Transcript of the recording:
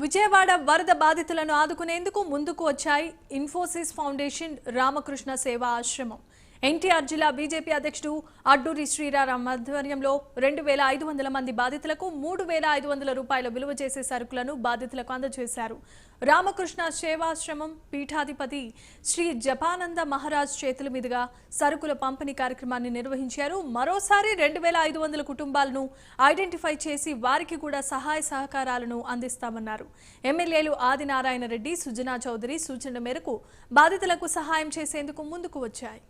విజయవాడ వరద బాధితులను ఆదుకునేందుకు ముందుకు వచ్చాయి ఇన్ఫోసిస్ ఫౌండేషన్ రామకృష్ణ సేవా ఆశ్రమం. ఎన్టీఆర్ జిల్లా బీజేపీ అధ్యక్షుడు అడ్డూరి శ్రీరామ్ ఆధ్వర్యంలో 2500 మంది బాధితులకు 3500 రూపాయల విలువ చేసే సరుకులను బాధితులకు అందజేశారు. రామకృష్ణ సేవాశ్రమం పీఠాధిపతి శ్రీ జపానంద మహారాజ్ చేతుల మీదుగా సరుకుల పంపిణీ కార్యక్రమాన్ని నిర్వహించారు. మరోసారి 2500 కుటుంబాలను ఐడెంటిఫై చేసి వారికి కూడా సహాయ సహకారాలను అందిస్తామన్నారు. ఎమ్మెల్యేలు ఆదినారాయణ రెడ్డి, సుజనా చౌదరి సూచనల మేరకు బాధితులకు సహాయం చేసేందుకు ముందుకు వచ్చాయి.